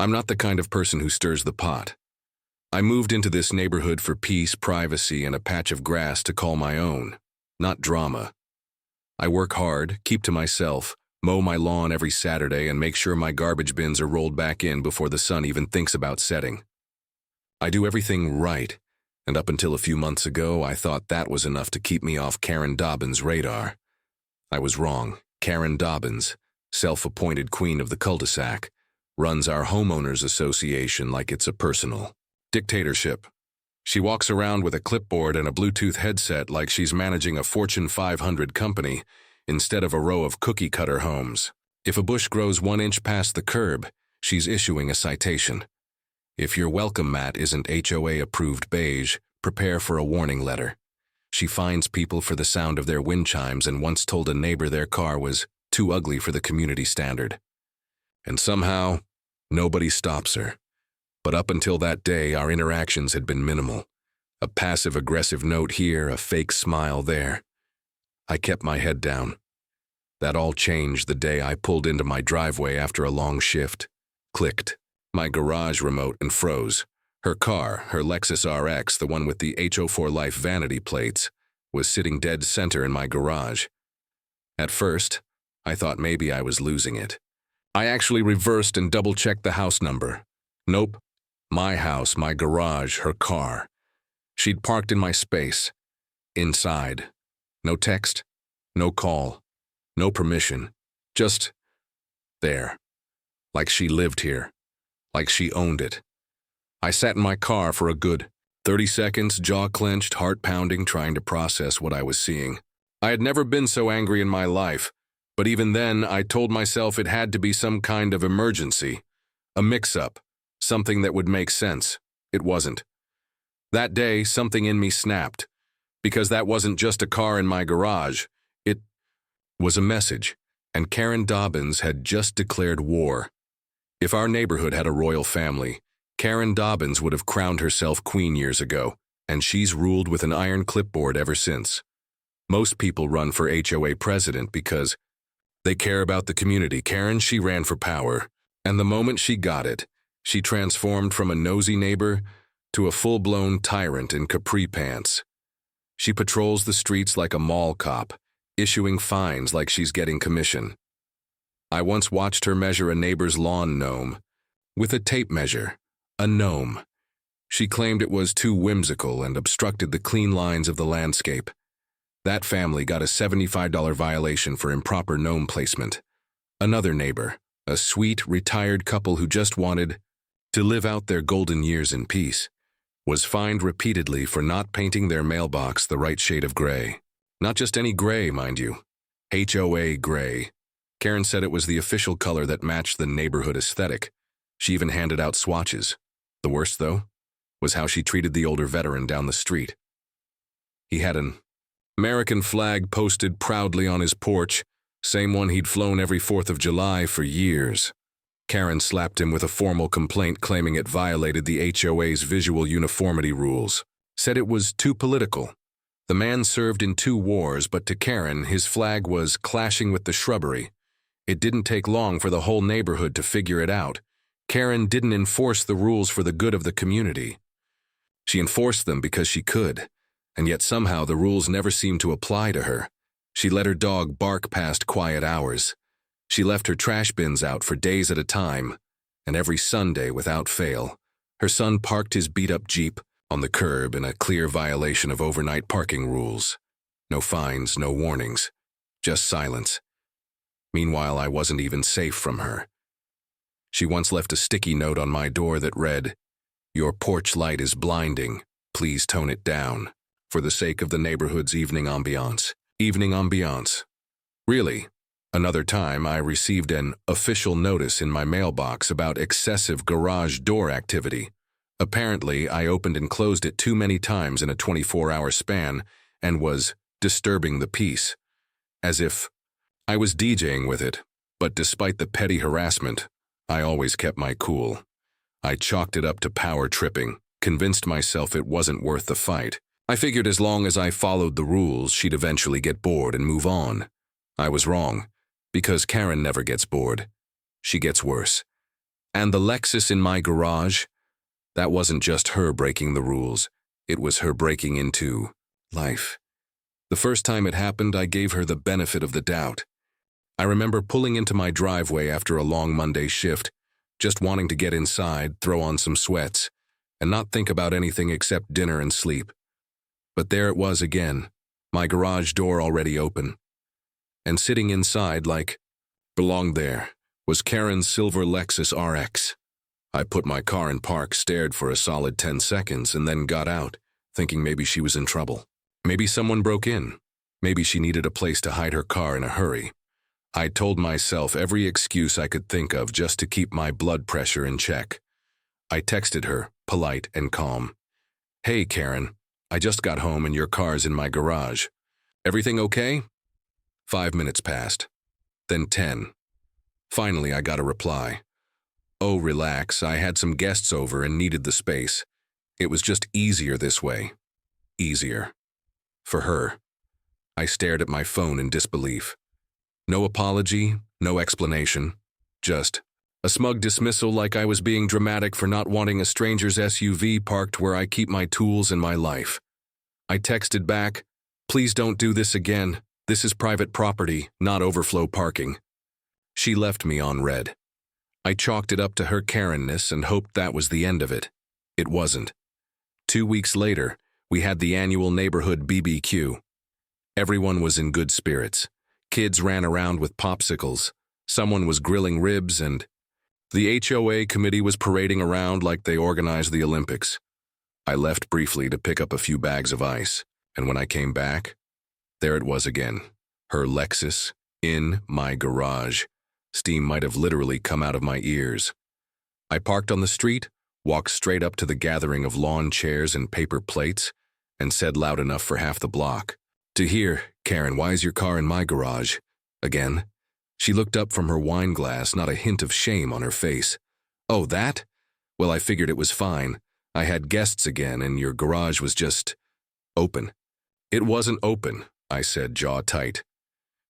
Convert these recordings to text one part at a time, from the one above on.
I'm not the kind of person who stirs the pot. I moved into this neighborhood for peace, privacy, and a patch of grass to call my own, not drama. I work hard, keep to myself, mow my lawn every Saturday, and make sure my garbage bins are rolled back in before the sun even thinks about setting. I do everything right, and up until a few months ago, I thought that was enough to keep me off Karen Dobbins' radar. I was wrong. Karen Dobbins, self-appointed queen of the cul-de-sac, runs our homeowners association like it's a personal dictatorship. She walks around with a clipboard and a Bluetooth headset like she's managing a Fortune 500 company instead of a row of cookie-cutter homes. If a bush grows 1 inch past the curb, she's issuing a citation. If your welcome mat isn't HOA-approved beige, prepare for a warning letter. She fines people for the sound of their wind chimes and once told a neighbor their car was too ugly for the community standard. And somehow, nobody stops her. But up until that day, our interactions had been minimal. A passive-aggressive note here, a fake smile there. I kept my head down. That all changed the day I pulled into my driveway after a long shift. Clicked. My garage remote and froze. Her car, her Lexus RX, the one with the HO4 Life vanity plates, was sitting dead center in my garage. At first, I thought maybe I was losing it. I actually reversed and double-checked the house number. Nope. My house, my garage, her car. She'd parked in my space. Inside. No text, no call, no permission. Just there. Like she lived here. Like she owned it. I sat in my car for a good 30 seconds, jaw clenched, heart pounding, trying to process what I was seeing. I had never been so angry in my life, but even then I told myself it had to be some kind of emergency. A mix-up. Something that would make sense. It wasn't. That day, something in me snapped, because that wasn't just a car in my garage. It was a message, and Karen Dobbins had just declared war. If our neighborhood had a royal family, Karen Dobbins would have crowned herself queen years ago, and she's ruled with an iron clipboard ever since. Most people run for HOA president because they care about the community. Karen, she ran for power, and the moment she got it, she transformed from a nosy neighbor to a full-blown tyrant in capri pants. She patrols the streets like a mall cop, issuing fines like she's getting commission. I once watched her measure a neighbor's lawn gnome with a tape measure, a gnome. She claimed it was too whimsical and obstructed the clean lines of the landscape. That family got a $75 violation for improper gnome placement. Another neighbor, a sweet, retired couple who just wanted to live out their golden years in peace, was fined repeatedly for not painting their mailbox the right shade of gray. Not just any gray, mind you. HOA gray. Karen said it was the official color that matched the neighborhood aesthetic. She even handed out swatches. The worst, though, was how she treated the older veteran down the street. He had an American flag posted proudly on his porch, same one he'd flown every 4th of July for years. Karen slapped him with a formal complaint claiming it violated the HOA's visual uniformity rules. Said it was too political. The man served in 2 wars, but to Karen, his flag was clashing with the shrubbery. It didn't take long for the whole neighborhood to figure it out. Karen didn't enforce the rules for the good of the community. She enforced them because she could, and yet somehow the rules never seemed to apply to her. She let her dog bark past quiet hours. She left her trash bins out for days at a time, and every Sunday, without fail, her son parked his beat-up Jeep on the curb in a clear violation of overnight parking rules. No fines, no warnings, just silence. Meanwhile, I wasn't even safe from her. She once left a sticky note on my door that read, "Your porch light is blinding. Please tone it down, for the sake of the neighborhood's evening ambiance." Evening ambiance. Really? Another time, I received an official notice in my mailbox about excessive garage door activity. Apparently, I opened and closed it too many times in a 24-hour span and was disturbing the peace. As if I was DJing with it, but despite the petty harassment, I always kept my cool. I chalked it up to power tripping, convinced myself it wasn't worth the fight. I figured as long as I followed the rules, she'd eventually get bored and move on. I was wrong, because Karen never gets bored. She gets worse. And the Lexus in my garage? That wasn't just her breaking the rules. It was her breaking into life. The first time it happened, I gave her the benefit of the doubt. I remember pulling into my driveway after a long Monday shift, just wanting to get inside, throw on some sweats, and not think about anything except dinner and sleep. But there it was again, my garage door already open. And sitting inside like belonged there was Karen's silver Lexus RX. I put my car in park, stared for a solid 10 seconds, and then got out, thinking maybe she was in trouble. Maybe someone broke in. Maybe she needed a place to hide her car in a hurry. I told myself every excuse I could think of just to keep my blood pressure in check. I texted her, polite and calm. "Hey, Karen, I just got home and your car's in my garage. Everything okay?" 5 minutes passed. Then 10. Finally, I got a reply. "Oh, relax, I had some guests over and needed the space. It was just easier this way." Easier. For her. I stared at my phone in disbelief. No apology, no explanation. Just a smug dismissal like I was being dramatic for not wanting a stranger's SUV parked where I keep my tools and my life. I texted back, "Please don't do this again. This is private property, not overflow parking." She left me on red. I chalked it up to her Karen-ness and hoped that was the end of it. It wasn't. 2 weeks later, we had the annual neighborhood BBQ. Everyone was in good spirits. Kids ran around with popsicles. Someone was grilling ribs, and the HOA committee was parading around like they organized the Olympics. I left briefly to pick up a few bags of ice, and when I came back, there it was again, her Lexus in my garage. Steam might have literally come out of my ears. I parked on the street, walked straight up to the gathering of lawn chairs and paper plates, and said loud enough for half the block to hear, "Karen, why is your car in my garage?" Again. She looked up from her wine glass, not a hint of shame on her face. "Oh, that? Well, I figured it was fine. I had guests again, and your garage was just open." "It wasn't open," I said, jaw tight.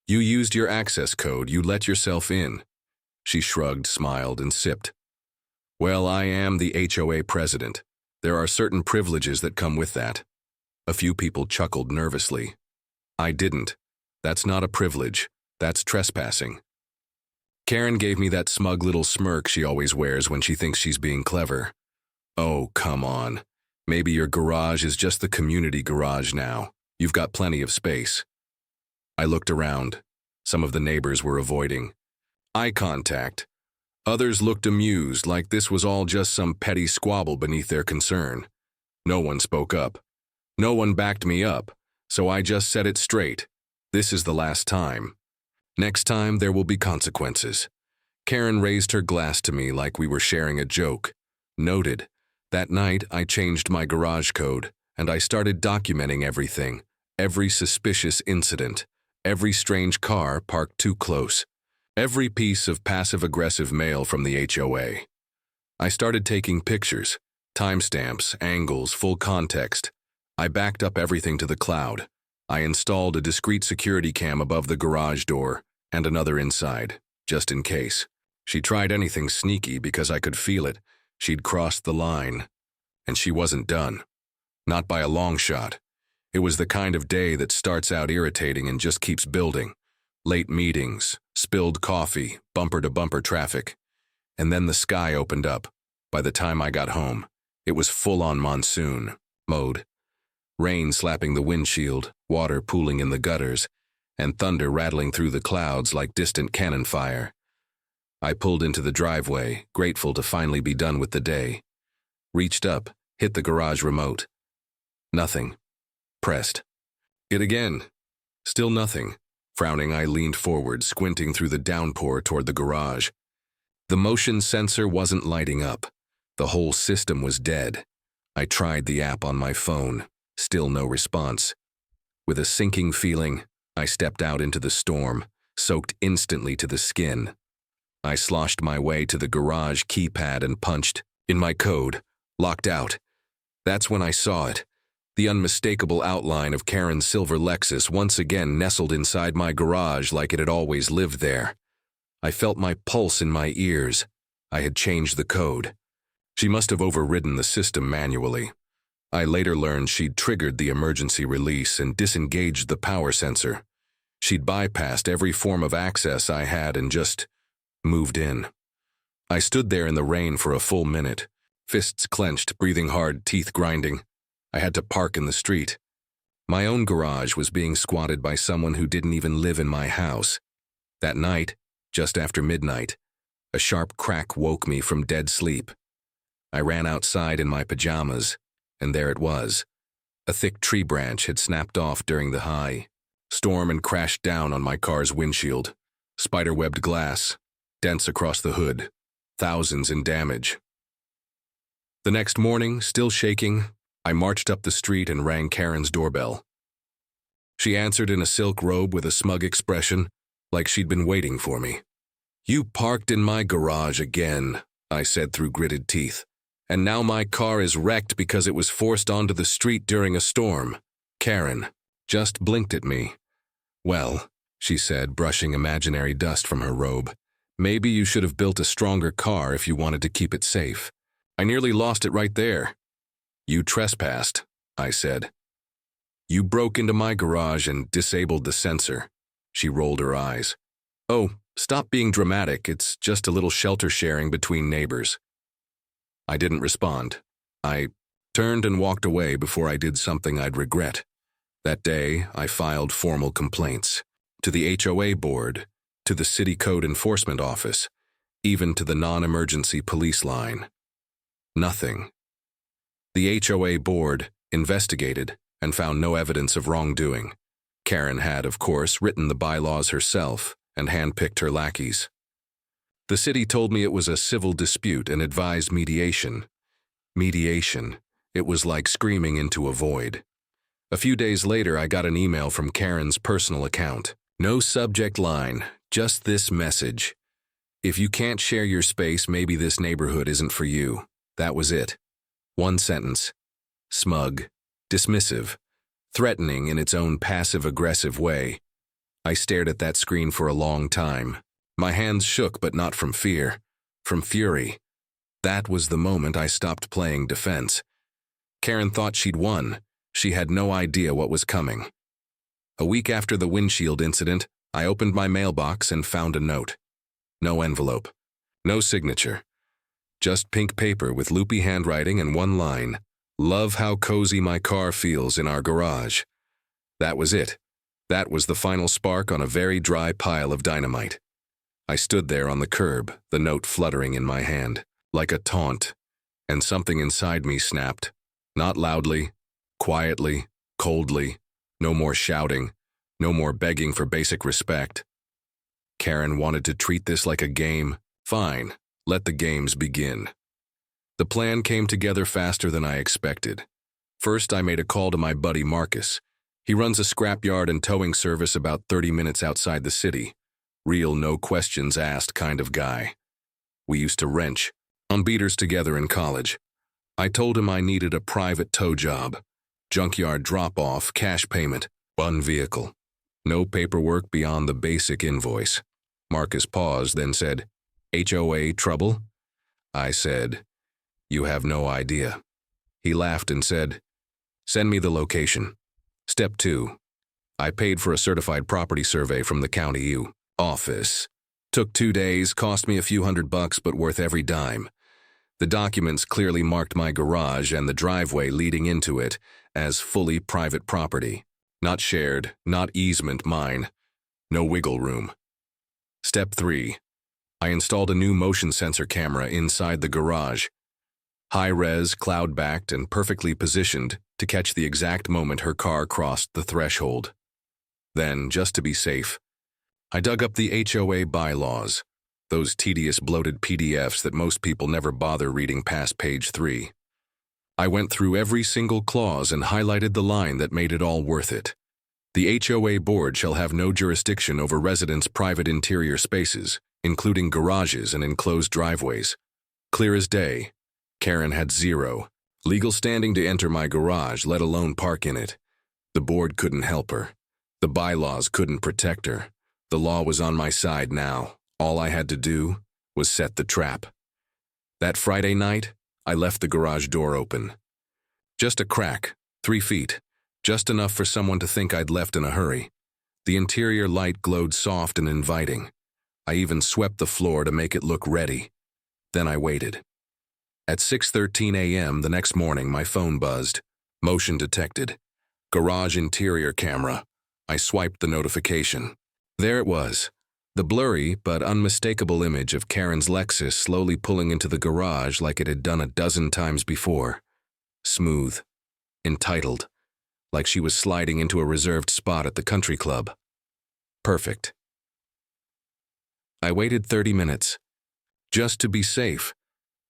"You used your access code. You let yourself in." She shrugged, smiled, and sipped. "Well, I am the HOA president. There are certain privileges that come with that." A few people chuckled nervously. I didn't. That's not a privilege. That's trespassing. Karen gave me that smug little smirk she always wears when she thinks she's being clever. "Oh, come on. Maybe your garage is just the community garage now. You've got plenty of space." I looked around. Some of the neighbors were avoiding eye contact. Others looked amused, like this was all just some petty squabble beneath their concern. No one spoke up. No one backed me up, so I just said it straight. This is the last time. Next time, there will be consequences. Karen raised her glass to me like we were sharing a joke. Noted. That night, I changed my garage code, and I started documenting everything, every suspicious incident, every strange car parked too close, every piece of passive-aggressive mail from the HOA. I started taking pictures, timestamps, angles, full context. I backed up everything to the cloud. I installed a discreet security cam above the garage door and another inside, just in case. She tried anything sneaky because I could feel it. She'd crossed the line. And she wasn't done. Not by a long shot. It was the kind of day that starts out irritating and just keeps building. Late meetings, spilled coffee, bumper-to-bumper traffic. And then the sky opened up. By the time I got home, it was full-on monsoon mode. Rain slapping the windshield, water pooling in the gutters, and thunder rattling through the clouds like distant cannon fire. I pulled into the driveway, grateful to finally be done with the day. Reached up, hit the garage remote. Nothing. Pressed. It again. Still nothing. Frowning, I leaned forward, squinting through the downpour toward the garage. The motion sensor wasn't lighting up. The whole system was dead. I tried the app on my phone. Still no response. With a sinking feeling, I stepped out into the storm, soaked instantly to the skin. I sloshed my way to the garage keypad and punched in my code, locked out. That's when I saw it. The unmistakable outline of Karen's silver Lexus once again nestled inside my garage like it had always lived there. I felt my pulse in my ears. I had changed the code. She must have overridden the system manually. I later learned she'd triggered the emergency release and disengaged the power sensor. She'd bypassed every form of access I had and just moved in. I stood there in the rain for a full minute, fists clenched, breathing hard, teeth grinding. I had to park in the street. My own garage was being squatted by someone who didn't even live in my house. That night, just after midnight, a sharp crack woke me from dead sleep. I ran outside in my pajamas, and there it was. A thick tree branch had snapped off during the high storm and crashed down on my car's windshield. Spider-webbed glass, dents across the hood, thousands in damage. The next morning, still shaking, I marched up the street and rang Karen's doorbell. She answered in a silk robe with a smug expression, like she'd been waiting for me. "You parked in my garage again," I said through gritted teeth. "And now my car is wrecked because it was forced onto the street during a storm." Karen just blinked at me. "Well," she said, brushing imaginary dust from her robe, "maybe you should have built a stronger car if you wanted to keep it safe. I nearly lost it right there." "You trespassed," I said. "You broke into my garage and disabled the sensor." She rolled her eyes. "Oh, stop being dramatic. It's just a little shelter sharing between neighbors." I didn't respond. I turned and walked away before I did something I'd regret. That day, I filed formal complaints. To the HOA board, to the City Code Enforcement Office, even to the non-emergency police line. Nothing. The HOA board investigated and found no evidence of wrongdoing. Karen had, of course, written the bylaws herself and handpicked her lackeys. The city told me it was a civil dispute and advised mediation. Mediation. It was like screaming into a void. A few days later, I got an email from Karen's personal account. No subject line, just this message. "If you can't share your space, maybe this neighborhood isn't for you." That was it. One sentence. Smug, dismissive, threatening in its own passive-aggressive way. I stared at that screen for a long time. My hands shook, but not from fear, from fury. That was the moment I stopped playing defense. Karen thought she'd won. She had no idea what was coming. A week after the windshield incident, I opened my mailbox and found a note. No envelope. No signature. Just pink paper with loopy handwriting and one line. "Love how cozy my car feels in our garage." That was it. That was the final spark on a very dry pile of dynamite. I stood there on the curb, the note fluttering in my hand, like a taunt, and something inside me snapped. Not loudly, quietly, coldly, no more shouting, no more begging for basic respect. Karen wanted to treat this like a game. Fine, let the games begin. The plan came together faster than I expected. First, I made a call to my buddy Marcus. He runs a scrapyard and towing service about 30 minutes outside the city. Real no questions asked kind of guy. We used to wrench on beaters together in college. I told him I needed a private tow job. Junkyard drop-off, cash payment, one vehicle. No paperwork beyond the basic invoice. Marcus paused, then said, "HOA trouble?" I said, "You have no idea." He laughed and said, "Send me the location." Step 2. I paid for a certified property survey from the county office. Took 2 days, cost me a few $100, but worth every dime. The documents clearly marked my garage and the driveway leading into it as fully private property. Not shared, not easement, mine. No wiggle room. Step 3. I installed a new motion sensor camera inside the garage. High-res, cloud-backed, and perfectly positioned to catch the exact moment her car crossed the threshold. Then, just to be safe, I dug up the HOA bylaws, those tedious bloated PDFs that most people never bother reading past page 3. I went through every single clause and highlighted the line that made it all worth it. The HOA board shall have no jurisdiction over residents' private interior spaces, including garages and enclosed driveways. Clear as day. Karen had zero legal standing to enter my garage, let alone park in it. The board couldn't help her. The bylaws couldn't protect her. The law was on my side now. All I had to do was set the trap. That Friday night, I left the garage door open. Just a crack, 3 feet, just enough for someone to think I'd left in a hurry. The interior light glowed soft and inviting. I even swept the floor to make it look ready. Then I waited. At 6:13 a.m. the next morning, my phone buzzed. Motion detected. Garage interior camera. I swiped the notification. There it was. The blurry but unmistakable image of Karen's Lexus slowly pulling into the garage like it had done a dozen times before. Smooth. Entitled. Like she was sliding into a reserved spot at the country club. Perfect. I waited 30 minutes. Just to be safe.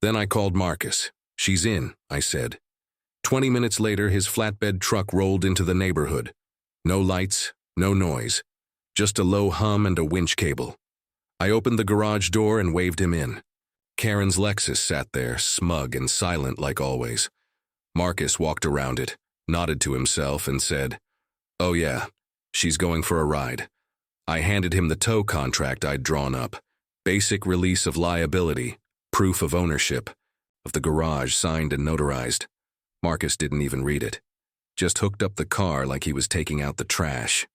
Then I called Marcus. She's in, I said. 20 minutes later, his flatbed truck rolled into the neighborhood. No lights, no noise. Just a low hum and a winch cable. I opened the garage door and waved him in. Karen's Lexus sat there, smug and silent like always. Marcus walked around it, nodded to himself, and said, "Oh yeah, she's going for a ride." I handed him the tow contract I'd drawn up. Basic release of liability, proof of ownership, of the garage signed and notarized. Marcus didn't even read it. Just hooked up the car like he was taking out the trash.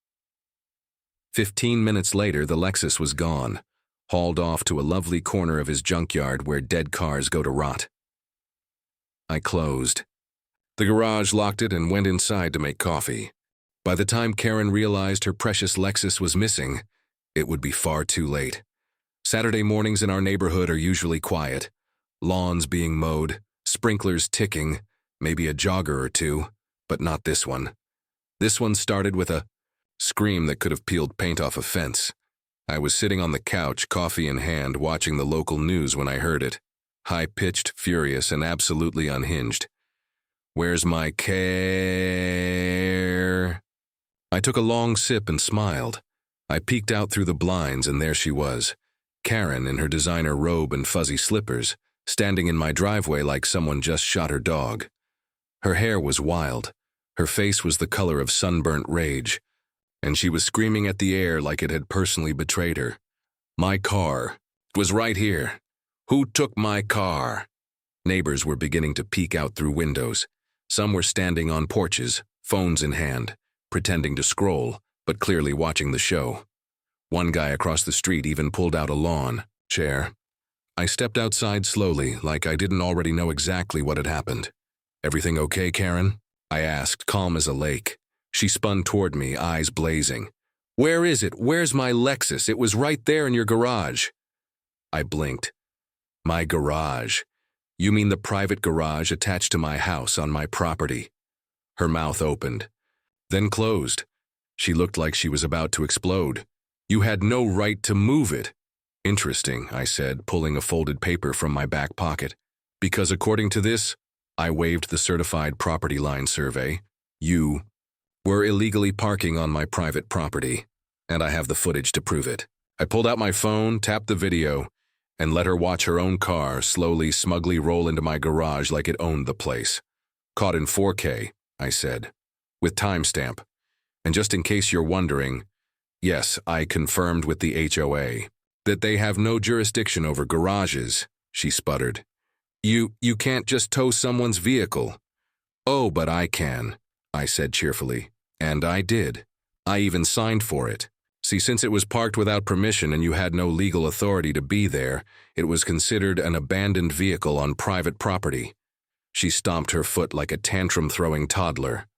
15 minutes later, the Lexus was gone, hauled off to a lovely corner of his junkyard where dead cars go to rot. I closed. The garage locked it and went inside to make coffee. By the time Karen realized her precious Lexus was missing, it would be far too late. Saturday mornings in our neighborhood are usually quiet. Lawns being mowed, sprinklers ticking, maybe a jogger or two, but not this one. This one started with a scream that could have peeled paint off a fence. I was sitting on the couch, coffee in hand, watching the local news when I heard it. High-pitched, furious, and absolutely unhinged. "Where's my care?" I took a long sip and smiled. I peeked out through the blinds, and there she was. Karen, in her designer robe and fuzzy slippers, standing in my driveway like someone just shot her dog. Her hair was wild. Her face was the color of sunburnt rage. And she was screaming at the air like it had personally betrayed her. "My car. It was right here. Who took my car?" Neighbors were beginning to peek out through windows. Some were standing on porches, phones in hand, pretending to scroll, but clearly watching the show. One guy across the street even pulled out a lawn chair. I stepped outside slowly, like I didn't already know exactly what had happened. "Everything okay, Karen?" I asked, calm as a lake. She spun toward me, eyes blazing. "Where is it? Where's my Lexus? It was right there in your garage." I blinked. "My garage? You mean the private garage attached to my house on my property?" Her mouth opened, then closed. She looked like she was about to explode. "You had no right to move it." "Interesting," I said, pulling a folded paper from my back pocket. "Because according to this," I waved the certified property line survey, "you were illegally parking on my private property, and I have the footage to prove it." I pulled out my phone, tapped the video, and let her watch her own car slowly, smugly roll into my garage like it owned the place. "Caught in 4K, I said, with timestamp. "And just in case you're wondering, yes, I confirmed with the HOA that they have no jurisdiction over garages," she sputtered. You can't just tow someone's vehicle." "Oh, but I can," I said cheerfully. "And I did. I even signed for it. See, since it was parked without permission and you had no legal authority to be there, it was considered an abandoned vehicle on private property." She stomped her foot like a tantrum-throwing toddler.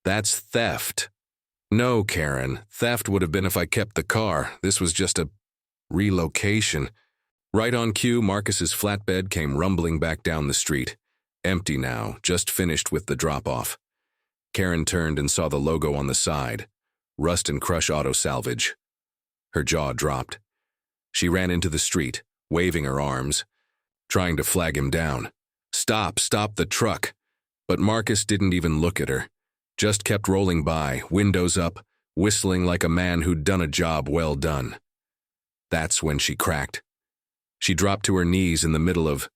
"That's theft." "No, Karen, theft would have been if I kept the car. This was just a relocation." Right on cue, Marcus's flatbed came rumbling back down the street. Empty now, just finished with the drop-off. Karen turned and saw the logo on the side, Rust and Crush Auto Salvage. Her jaw dropped. She ran into the street, waving her arms, trying to flag him down. Stop the truck." But Marcus didn't even look at her, just kept rolling by, windows up, whistling like a man who'd done a job well done. That's when she cracked. She dropped to her knees in the middle of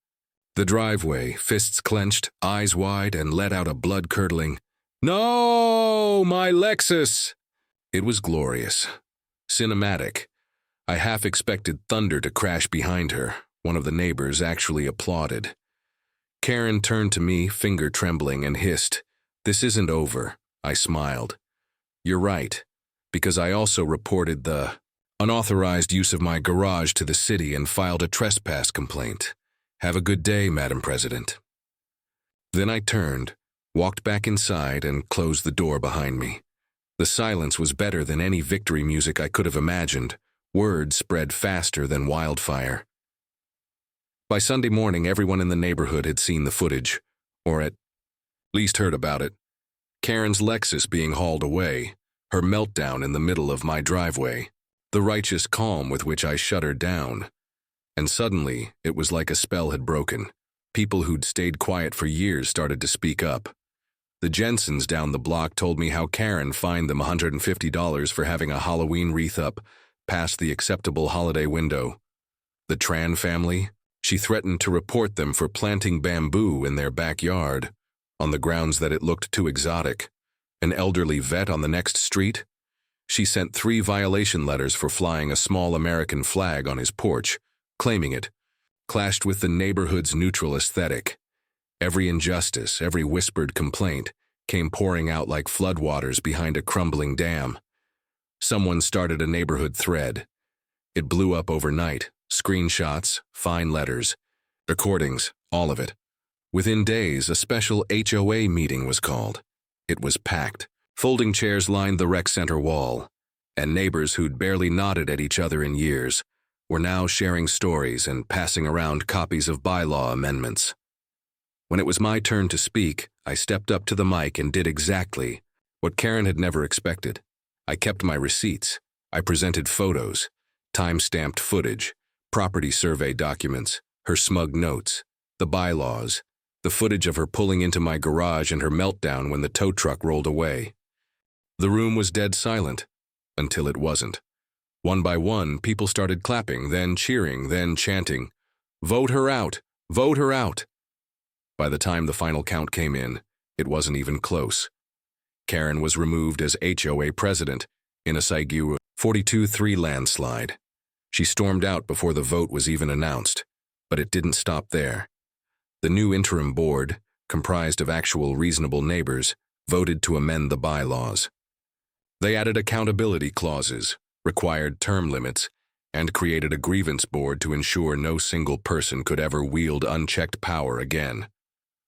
the driveway, fists clenched, eyes wide, and let out a blood-curdling, "No, my Lexus!" It was glorious. Cinematic. I half expected thunder to crash behind her, One of the neighbors actually applauded. Karen turned to me, finger trembling, and hissed, "This isn't over." I smiled. "You're right, because I also reported the unauthorized use of my garage to the city and filed a trespass complaint. Have a good day, Madam President." Then I turned, walked back inside, and closed the door behind me. The silence was better than any victory music I could have imagined. Word spread faster than wildfire. By Sunday morning, everyone in the neighborhood had seen the footage, or at least heard about it. Karen's Lexus being hauled away, her meltdown in the middle of my driveway, the righteous calm with which I shut her down. And suddenly, it was like a spell had broken. People who'd stayed quiet for years started to speak up. The Jensens down the block told me how Karen fined them $150 for having a Halloween wreath up past the acceptable holiday window. The Tran family, she threatened to report them for planting bamboo in their backyard, on the grounds that it looked too exotic. An elderly vet on the next street, she sent 3 violation letters for flying a small American flag on his porch, claiming it clashed with the neighborhood's neutral aesthetic. Every injustice, every whispered complaint, came pouring out like floodwaters behind a crumbling dam. Someone started a neighborhood thread. It blew up overnight. Screenshots, fine letters, recordings, all of it. Within days, a special HOA meeting was called. It was packed. Folding chairs lined the rec center wall, and neighbors who'd barely nodded at each other in years were now sharing stories and passing around copies of bylaw amendments. When it was my turn to speak, I stepped up to the mic and did exactly what Karen had never expected. I kept my receipts. I presented photos, time-stamped footage, property survey documents, her smug notes, the bylaws, the footage of her pulling into my garage and her meltdown when the tow truck rolled away. The room was dead silent, until it wasn't. One by one, people started clapping, then cheering, then chanting, "Vote her out! Vote her out!" By the time the final count came in, it wasn't even close. Karen was removed as HOA president in a Saiguru 42-3 landslide. She stormed out before the vote was even announced, but it didn't stop there. The new interim board, comprised of actual reasonable neighbors, voted to amend the bylaws. They added accountability clauses, required term limits, and created a grievance board to ensure no single person could ever wield unchecked power again.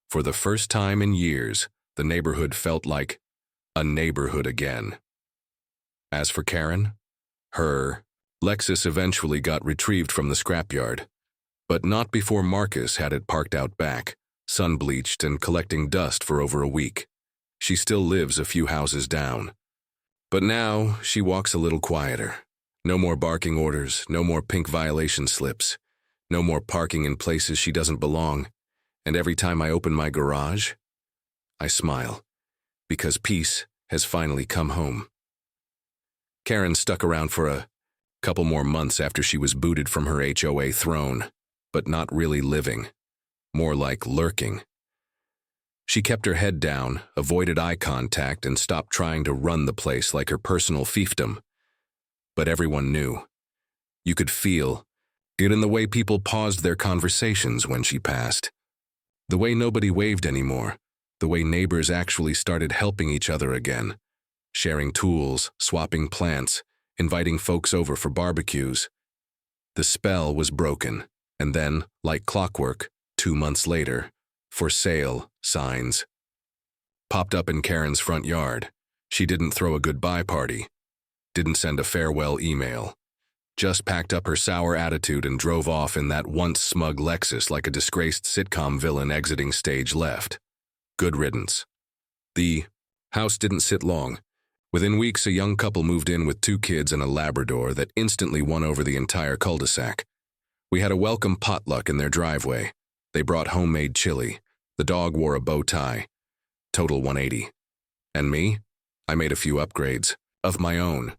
For the first time in years, the neighborhood felt like a neighborhood again. As for Karen, her Lexus eventually got retrieved from the scrapyard, but not before Marcus had it parked out back, sun-bleached and collecting dust for over a week. She still lives a few houses down. But now she walks a little quieter. No more barking orders, no more pink violation slips, no more parking in places she doesn't belong. And every time I open my garage, I smile, because peace has finally come home. Karen stuck around for a couple more months after she was booted from her HOA throne, but not really living, more like lurking. She kept her head down, avoided eye contact, and stopped trying to run the place like her personal fiefdom. But everyone knew. You could feel it in the way people paused their conversations when she passed. The way nobody waved anymore, the way neighbors actually started helping each other again, sharing tools, swapping plants, inviting folks over for barbecues. The spell was broken, and then, like clockwork, 2 months later, "For sale" signs popped up in Karen's front yard. She didn't throw a goodbye party, didn't send a farewell email, just packed up her sour attitude and drove off in that once smug Lexus like a disgraced sitcom villain exiting stage left. Good riddance. The house didn't sit long. Within weeks, a young couple moved in with 2 kids and a Labrador that instantly won over the entire cul-de-sac. We had a welcome potluck in their driveway. They brought homemade chili. The dog wore a bow tie. Total 180. And me? I made a few upgrades of my own.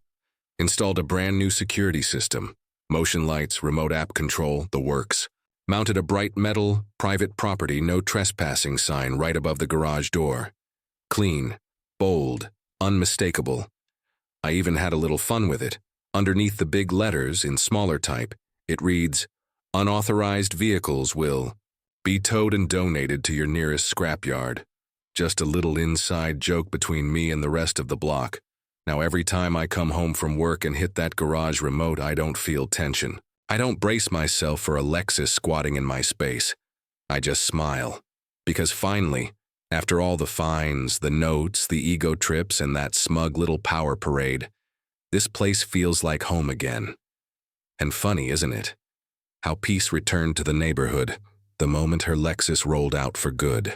Installed a brand new security system, motion lights, remote app control, the works. Mounted a bright metal, private property, no trespassing sign right above the garage door. Clean, bold, unmistakable. I even had a little fun with it. Underneath the big letters, in smaller type, it reads, Unauthorized vehicles will be towed and donated to your nearest scrapyard. Just a little inside joke between me and the rest of the block. Now every time I come home from work and hit that garage remote, I don't feel tension. I don't brace myself for a Lexus squatting in my space. I just smile. Because finally, after all the fines, the notes, the ego trips, and that smug little power parade, this place feels like home again. And funny, isn't it? How peace returned to the neighborhood the moment her Lexus rolled out for good.